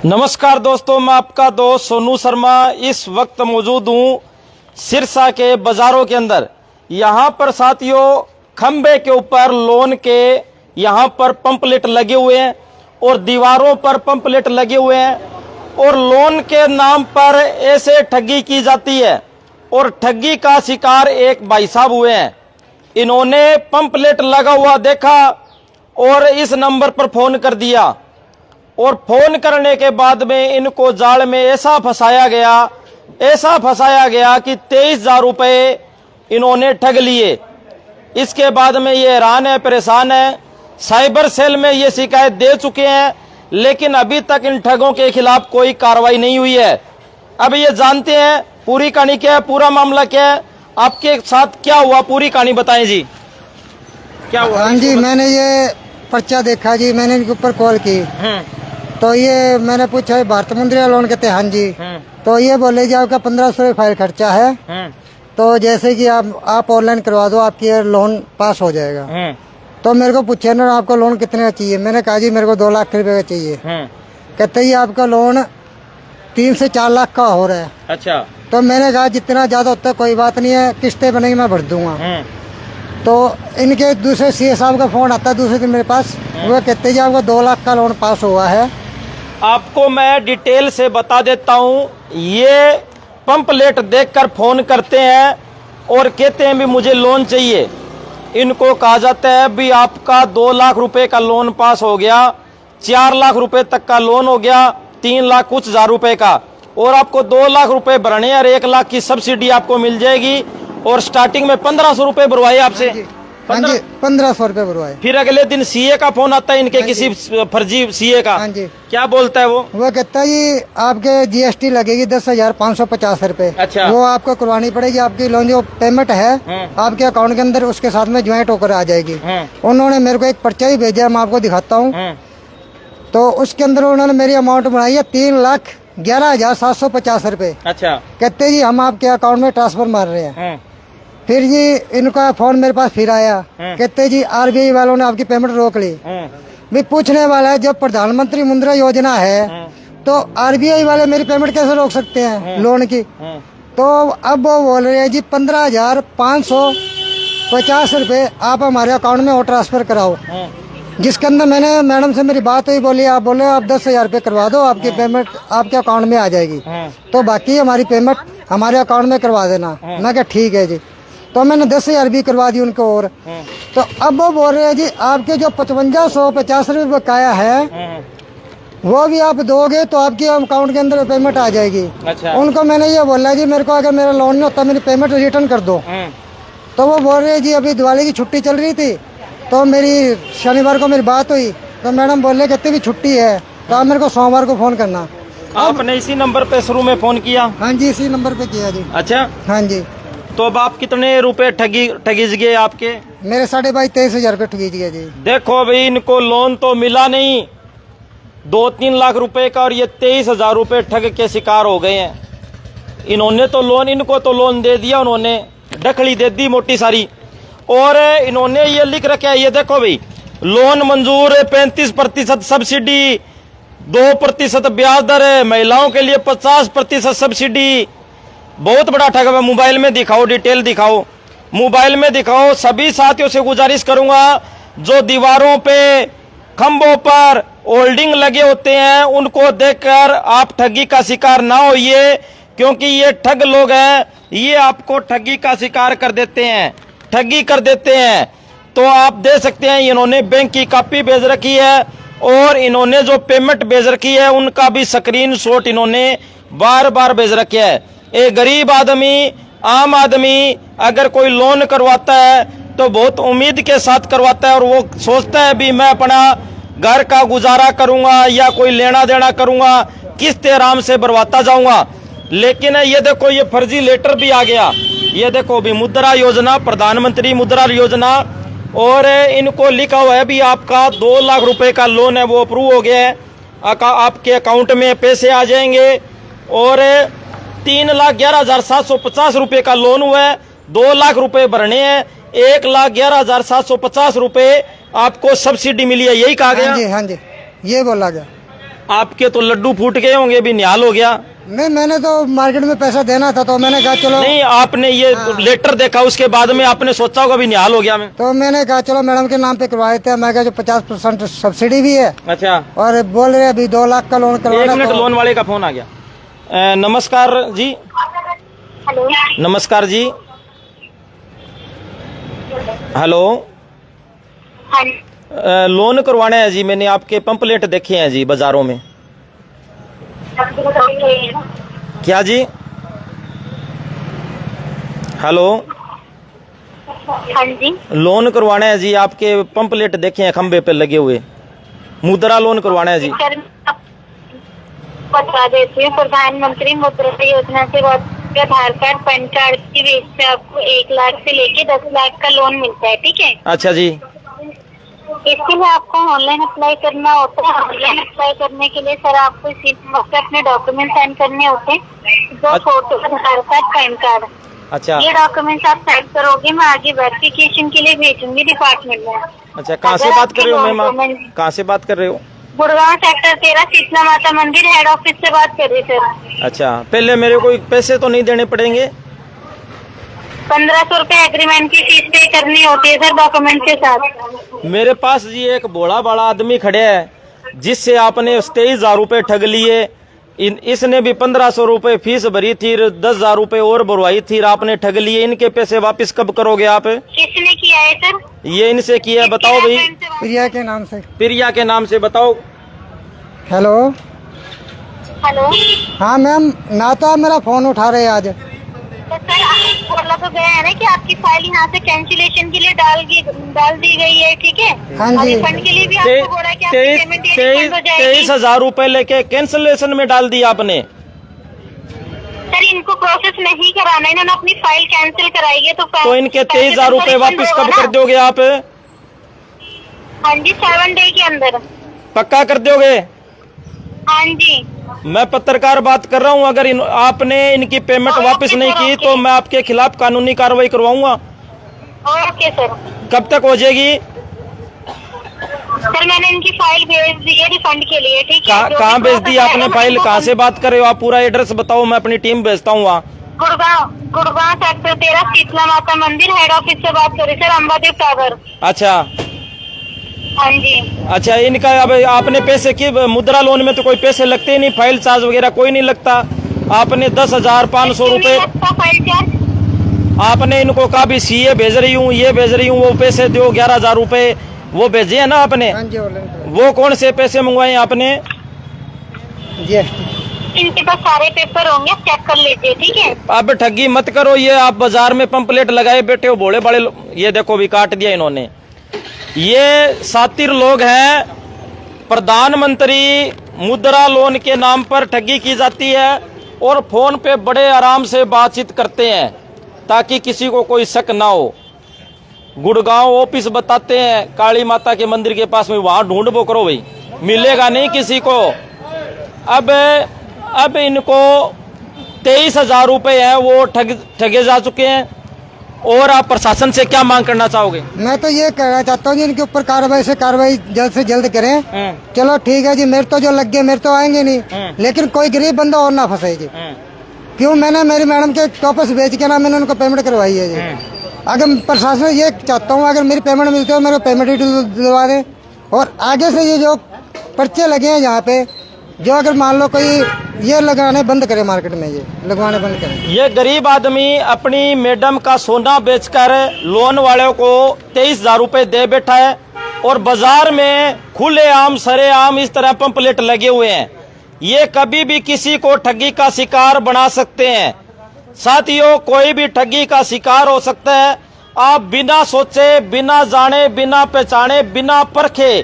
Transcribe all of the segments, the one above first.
नमस्कार दोस्तों, मैं आपका दोस्त सोनू शर्मा इस वक्त मौजूद हूँ सिरसा के बाजारों के अंदर। यहाँ पर साथियों खंबे के ऊपर लोन के यहाँ पर पंपलेट लगे हुए हैं और दीवारों पर पंपलेट लगे हुए हैं और लोन के नाम पर ऐसे ठगी की जाती है और ठगी का शिकार एक भाई साहब हुए हैं। इन्होंने पंपलेट लगा हुआ देखा और इस नंबर पर फोन कर दिया और फोन करने के बाद में इनको जाल में ऐसा फंसाया गया कि 23,000 रुपये इन्होंने ठग लिए। इसके बाद में ये हैरान है, परेशान है। साइबर सेल में ये शिकायत दे चुके हैं, लेकिन अभी तक इन ठगों के खिलाफ कोई कार्रवाई नहीं हुई है। अब ये जानते हैं पूरी कहानी क्या है, पूरा मामला क्या है, आपके साथ क्या हुआ, पूरी कहानी बताएं जी। क्या हुआ? हाँ जी, मैंने ये पर्चा देखा जी, मैंने इनके ऊपर कॉल की तो ये मैंने पूछा भारत मुद्रा लोन कहते हैं। हाँ जी। तो ये बोले जी आपका 1500 फाइल खर्चा है, तो जैसे कि आप ऑनलाइन करवा दो, आपकी लोन पास हो जाएगा। तो मेरे को पूछे ना आपको लोन कितने का चाहिए। मैंने कहा जी मेरे को 2 लाख रुपए का चाहिए। कहते ही आपका लोन 3 से 4 लाख का हो रहा है। अच्छा। तो मैंने कहा जितना ज्यादा होता है कोई बात नहीं है, किस्तें बनेगी मैं भर दूंगा। तो इनके दूसरे सीए साहब का फोन आता है दूसरे दिन मेरे पास, वो कहते जी आपका 2 लाख का लोन पास हुआ है। आपको मैं डिटेल से बता देता हूँ। ये पंपलेट देखकर फोन करते हैं और कहते हैं भी मुझे लोन चाहिए। इनको कहा जाता है भी आपका 2 लाख रुपए का लोन पास हो गया, 4 लाख रुपए तक का लोन हो गया, 3 लाख कुछ हजार रुपए का, और आपको 2 लाख रुपए भरने और 1 लाख की सब्सिडी आपको मिल जाएगी। और स्टार्टिंग में 1500 रुपए भरवाए आपसे। 1500 रुपए भरवाए। फिर अगले दिन सीए का फोन आता है इनके, किसी फर्जी सीए का। हाँ जी। क्या बोलता है वो कहता है जी आपके जीएसटी लगेगी 10,550 रुपए। अच्छा। वो आपको करवानी पड़ेगी, आपकी लोन जो पेमेंट है आपके अकाउंट के अंदर उसके साथ में ज्वाइंट होकर आ जाएगी। उन्होंने मेरे को एक पर्चा ही भेजा, मैं आपको दिखाता हूँ। तो उसके अंदर उन्होंने मेरी अमाउंट बनाई है 3,11,750 रुपए। अच्छा। कहते जी हम आपके अकाउंट में ट्रांसफर मार रहे हैं। फिर जी इनका फोन मेरे पास फिर आया, कहते जी आरबीआई वालों ने आपकी पेमेंट रोक ली। भी पूछने वाला है जब प्रधानमंत्री मुद्रा योजना है तो आरबीआई वाले मेरी पेमेंट कैसे रोक सकते हैं लोन की। तो अब वो बोल रहे हैं जी 15,550 रुपए आप हमारे अकाउंट में और ट्रांसफर कराओ। जिसके अंदर मैंने मैडम से मेरी बात हुई, बोली आप बोले आप 10,000 रुपए करवा दो, आपकी पेमेंट आपके अकाउंट में आ जाएगी, तो बाकी हमारी पेमेंट हमारे अकाउंट में करवा देना। मैं क्या ठीक है जी। तो मैंने 10,000 भी करवा दी उनको। और तो अब वो बोल रहे हैं जी आपके जो 5550 रुपये बकाया है वो भी आप दोगे तो आपके अकाउंट के अंदर पेमेंट आ जाएगी। अच्छा। उनको मैंने ये बोला जी मेरे को अगर मेरा लोन नहीं होता मेरी पेमेंट रिटर्न कर दो। तो वो बोल रहे हैं जी अभी दिवाली की छुट्टी चल रही थी, तो मेरी शनिवार को मेरी बात हुई तो मैडम बोले कहते भी छुट्टी है तो आप मेरे को सोमवार को फोन करना। आपने इसी नंबर पे शुरू में फोन किया? हाँ जी, इसी नंबर पे किया जी। अच्छा। हाँ जी। तो अब आप कितने रुपए ठगीज गए आपके? मेरे 23,500 रुपये ठगीज गए जी। देखो भाई, इनको लोन तो मिला नहीं 2-3 लाख रुपए का, और ये 23,000 रुपए ठग के शिकार हो गए हैं। इन्होंने तो लोन, इनको तो लोन दे दिया, उन्होंने डखली दे दी मोटी सारी। और इन्होंने ये लिख रखा है, ये देखो भाई, लोन मंजूर, 35% सब्सिडी, 2% ब्याज दर है, महिलाओं के लिए 50% सब्सिडी। बहुत बड़ा ठग है। मोबाइल में दिखाओ, डिटेल दिखाओ, मोबाइल में दिखाओ। सभी साथियों से गुजारिश करूंगा जो दीवारों पे, खंभों पर होल्डिंग लगे होते हैं उनको देखकर आप ठगी का शिकार ना होइए, क्योंकि ये ठग लोग हैं, ये आपको ठगी का शिकार कर देते हैं, ठगी कर देते हैं। तो आप देख सकते हैं इन्होंने बैंक की कॉपी भेज रखी है और इन्होंने जो पेमेंट भेज रखी है उनका भी स्क्रीनशॉट इन्होंने बार बार भेज रखे है। एक गरीब आदमी, आम आदमी अगर कोई लोन करवाता है तो बहुत उम्मीद के साथ करवाता है और वो सोचता है भी मैं अपना घर का गुजारा करूंगा या कोई लेना देना करूंगा, किस्तें आराम से भरवाता जाऊंगा। लेकिन ये देखो ये फर्जी लेटर भी आ गया। ये देखो भी मुद्रा योजना, प्रधानमंत्री मुद्रा योजना, और इनको लिखा हुआ है भी आपका 2 लाख रुपए का लोन है वो अप्रूव हो गया है, आपके अकाउंट में पैसे आ जाएंगे। और 3,11,750 रुपए का लोन हुआ है, 2 लाख रुपए भरने हैं, 1,11,750 रुपए आपको सब्सिडी मिली है, यही कहा गया? हाँ जी, हाँ जी, ये बोला गया। आपके तो लड्डू फूट गए होंगे, भी निहाल हो गया। नहीं, मैंने तो मार्केट में पैसा देना था तो मैंने कहा चलो। नहीं, आपने ये लेटर देखा उसके बाद में आपने सोचा होगा भी निहाल हो गया मैं। तो मैंने कहा चलो मैडम के नाम पे करवाए थे। मैं कहा जो 50% सब्सिडी भी है। अच्छा, और बोल रहे अभी 2 लाख का लोन एक करवाना। मिनट, लोन वाले का फोन आ गया। नमस्कार जी। हेलो, नमस्कार जी। हेलो, हाँ लोन करवाना है जी, मैंने आपके पंपलेट देखे हैं जी बाजारों में। क्या जी? हेलो, हाँ जी, लोन करवाना है जी, आपके पंपलेट देखे हैं खंबे पे लगे हुए, मुद्रा लोन करवाना है जी। सर बता देती हूँ, प्रधानमंत्री मुद्रा योजना से आधार कार्ड, पैन कार्ड की बेस पे आपको 1 लाख से लेके 10 लाख का लोन मिलता है, ठीक है। अच्छा जी। इसके लिए आपको ऑनलाइन अप्लाई करना होता है। ऑनलाइन अप्लाई करने के लिए सर आपको इसी वक्त अपने डॉक्यूमेंट सेंड करने होते हैं, 2 फोटो, आधार कार्ड, पैन कार्ड। अच्छा, ये डॉक्यूमेंट्स आप सेंड करोगे, मैं आगे वेरिफिकेशन के लिए भेजूंगी डिपार्टमेंट में। अच्छा, कहाँ से बात कर रहे हो मैम आप? कहाँ से बात कर रहे हो? गुड़गांव सेक्टर 13 शीतला माता मंदिर हेड ऑफिस से बात कर रही सर। अच्छा, पहले मेरे को पैसे तो नहीं देने पड़ेंगे? 1500 रुपए एग्रीमेंट की फीस पे करनी होती है सर डॉक्यूमेंट के साथ। मेरे पास जी एक बड़ा बड़ा आदमी खड़े है जिससे आपने 23,000 रुपए ठग लिए। इसने भी 1500 रुपए फीस भरी थी, 10,000 रुपए और भरवाई थी, आपने ठग लिए। इनके पैसे वापस कब करोगे आप? किसने किया है सर? ये इनसे किया है, बताओ भाई। प्रिया के नाम से। प्रिया के नाम से बताओ। हेलो, हेलो, हाँ मैम, ना तो आप मेरा फोन उठा रहे आज। तो सर आप बोला तो गया है ना कि आपकी फाइल यहाँ से कैंसिलेशन के लिए डाल दी गई है, ठीक है। हाँ जी। रिफंड के लिए भी आपको बोला कि आपकी पेमेंट रिफंड हो जाएगी। 23,000 रुपए लेके कैंसिलेशन में डाल दिया आपने। सर इनको प्रोसेस नहीं कराना, इन्होंने अपनी फाइल कैंसिल कराई है तो इनके 23,000 रुपए वापस कब कर दोगे आप? हाँ जी, 7 डे के अंदर। पक्का कर दोगे? हाँ जी। मैं पत्रकार बात कर रहा हूँ, अगर आपने इनकी पेमेंट वापस नहीं की तो मैं आपके खिलाफ कानूनी कार्रवाई करवाऊंगा। Okay sir. कब तक हो जाएगी? सर मैंने इनकी फाइल भेज दी है रिफंड के लिए, ठीक है। कहाँ भेज दी आपने फाइल? कहाँ से बात कर रहे हो आप? पूरा एड्रेस बताओ, मैं अपनी टीम भेजता हूँ वहाँ। गुड़गांव सेक्टर 13 शीतला माता मंदिर हेड ऑफिस से बात कर रही सर, अंबादेव टावर। अच्छा, हाँ जी। अच्छा, इनका अब आपने पैसे की, मुद्रा लोन में तो कोई पैसे लगते ही नहीं, फाइल चार्ज वगैरह कोई नहीं लगता। आपने 10,500 रुपए फाइल चार्ज आपने इनको कहा भी सीए भेज रही हूँ, ये भेज रही हूँ, वो पैसे दो 11,000 रुपए वो भेजे है ना आपने। हाँ जी, ऑनलाइन। वो कौन से पैसे मंगवाए आपने? जीएसटी। इनके पास सारे पेपर होंगे, चेक कर लीजिए, ठीक है। अब ठगी मत करो, ये आप बाजार में पंपलेट लगाए बैठे हो भोले बड़े। ये देखो भी काट दिया इन्होंने। ये शातिर लोग हैं। प्रधानमंत्री मुद्रा लोन के नाम पर ठगी की जाती है और फोन पे बड़े आराम से बातचीत करते हैं ताकि किसी को कोई शक ना हो। गुड़गांव ऑफिस बताते हैं काली माता के मंदिर के पास में, वहां ढूंढ बो करो भाई, मिलेगा नहीं किसी को। अब इनको 23,000 रुपए हैं वो ठगे जा चुके हैं। और आप प्रशासन से क्या मांग करना चाहोगे? मैं तो ये कहना चाहता हूँ जी, इनके ऊपर कार्रवाई जल्द से जल्द करें। चलो ठीक है जी, मेरे तो जो लग गए मेरे तो आएंगे नहीं, लेकिन कोई गरीब बंदा और ना फंसे जी। क्यों? मैंने मेरी मैडम के टॉपर्स बेच के ना मैंने उनको पेमेंट करवाई है जी। अगर प्रशासन ये चाहता हूँ, अगर मेरी पेमेंट मिलती है मेरे को पेमेंट ही दिलवा दें। और आगे से ये जो पर्चे लगे हैं यहाँ पे, जो अगर मान लो कोई ये लगाने बंद करे, मार्केट में ये लगवाने बंद करे। ये गरीब आदमी अपनी मैडम का सोना बेचकर लोन वालों को 23,000 रुपए दे बैठा है और बाजार में खुलेआम सरेआम इस तरह पंपलेट लगे हुए हैं। ये कभी भी किसी को ठगी का शिकार बना सकते हैं। साथियों, कोई भी ठगी का शिकार हो सकता है। आप बिना सोचे, बिना जाने, बिना पहचाने, बिना परखे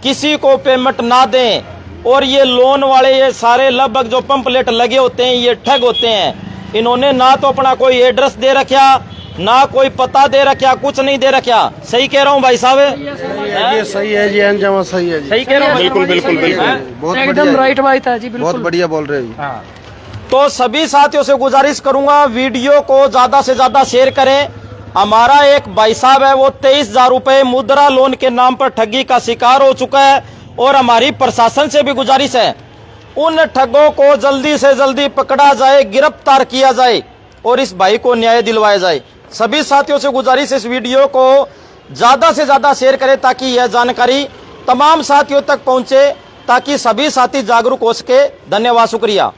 किसी को पेमेंट ना दें। और ये लोन वाले, ये सारे लगभग जो पंपलेट लगे होते हैं, ये ठग होते हैं। इन्होंने ना तो अपना कोई एड्रेस दे रखा, ना कोई पता दे रखा, कुछ नहीं दे रखा। सही कह रहा हूँ भाई साहब? ये सही है जी, अंजाम सही है जी। सही कह रहा हूँ? बिल्कुल बिल्कुल बिल्कुल, बहुत एकदम राइट बात है जी, बहुत बढ़िया बोल रहे हैं जी। तो सभी साथियों से गुजारिश करूंगा, वीडियो को ज्यादा से ज्यादा शेयर करें। हमारा एक भाई साहब है, वो 23,000 रुपए मुद्रा लोन के नाम पर ठगी का शिकार हो चुका है। और हमारी प्रशासन से भी गुजारिश है उन ठगों को जल्दी से जल्दी पकड़ा जाए, गिरफ्तार किया जाए और इस भाई को न्याय दिलवाया जाए। सभी साथियों से गुजारिश, इस वीडियो को ज्यादा से ज्यादा शेयर करें ताकि यह जानकारी तमाम साथियों तक पहुंचे, ताकि सभी साथी जागरूक हो सके। धन्यवाद, शुक्रिया।